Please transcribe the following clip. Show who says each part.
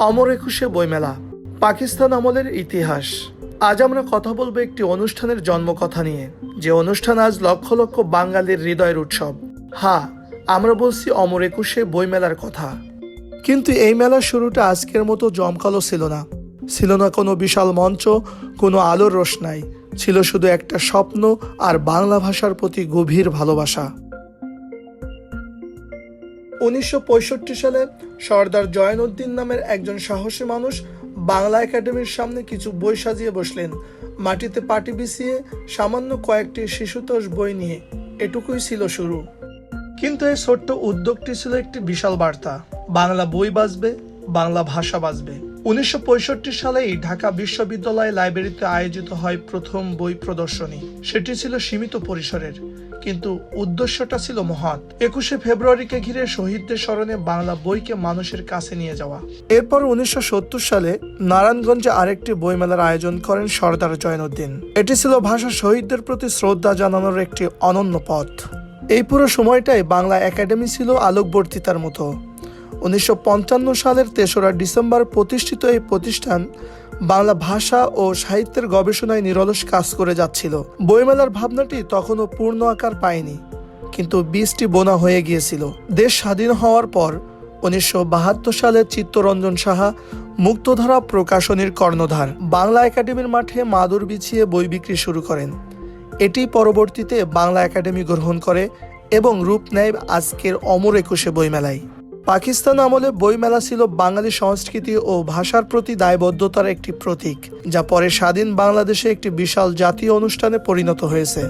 Speaker 1: অমর একুশে বইমেলা, পাকিস্তান আমলের ইতিহাস। আজ আমরা কথা বলবো একটি অনুষ্ঠানের জন্মকথা নিয়ে, যে অনুষ্ঠান আজ লক্ষ লক্ষ বাঙালির হৃদয়ের উৎসব। হ্যাঁ, আমরা বলছি অমর একুশে বইমেলার কথা। কিন্তু এই মেলার শুরুটা আজকের মতো জমকালো ছিল না। ছিল না কোনো বিশাল মঞ্চ, কোনো আলোর রোশনাই। ছিল শুধু একটা স্বপ্ন আর বাংলা ভাষার প্রতি গভীর ভালোবাসা। 1965 সালে সর্দার জয়নুদ্দিন নামের একজন সাহসী মানুষ বাংলা একাডেমির সামনে কিছু বই সাজিয়ে বসলেন, মাটিতে পাটি বিছিয়ে সামান্য কয়েকটি শিশুতোষ বই নিয়ে। এটুকুই ছিল শুরু। কিন্তু এই ছোট্ট উদ্যোগটি ছিল একটি বিশাল বার্তা। বাংলা বই বাঁচবে, বাংলা ভাষা বাঁচবে। 1965 সালেই ঢাকা বিশ্ববিদ্যালয় লাইব্রেরিতে আয়োজিত হয় প্রথম বই প্রদর্শনী। সেটি ছিল সীমিত পরিসরের, কিন্তু উদ্দেশ্যটা ছিল মহৎ। 21শে ফেব্রুয়ারিকে ঘিরে শহীদদের স্মরণে বাংলা বইকে মানুষের কাছে নিয়ে যাওয়া। এরপর 1970 সালে নারায়ণগঞ্জে আরেকটি বইমেলার আয়োজন করেন সর্দার জয়নুদ্দিন। এটি ছিল ভাষা শহীদদের প্রতি শ্রদ্ধা জানানোর একটি অনন্য পথ। এই পুরো সময়টাই বাংলা একাডেমি ছিল আলোকবর্তিতার মতো। 1955 সালের 3রা ডিসেম্বর প্রতিষ্ঠিত এই প্রতিষ্ঠান বাংলা ভাষা ও সাহিত্যের গবেষণায় নিরলস কাজ করে যাচ্ছিল। বইমেলার ভাবনাটি তখনও পূর্ণ আকার পায়নি, কিন্তু বীজটি বোনা হয়ে গিয়েছিল। দেশ স্বাধীন হওয়ার পর 1972 সালে চিত্তরঞ্জন সাহা মুক্তধারা প্রকাশনীর কর্ণধার বাংলা একাডেমির মাঠে মাদুর বিছিয়ে বই বিক্রি শুরু করেন। এটি পরবর্তীতে বাংলা একাডেমি গ্রহণ করে এবং রূপ নেয় আজকের অমর একুশে বইমেলায়। পাকিস্তান আমলে বইমেলা ছিল বাঙালি সংস্কৃতি ও ভাষার প্রতি দায়বদ্ধতার একটি প্রতীক, যা পরে স্বাধীন বাংলাদেশে একটি বিশাল জাতীয় অনুষ্ঠানে পরিণত হয়েছে।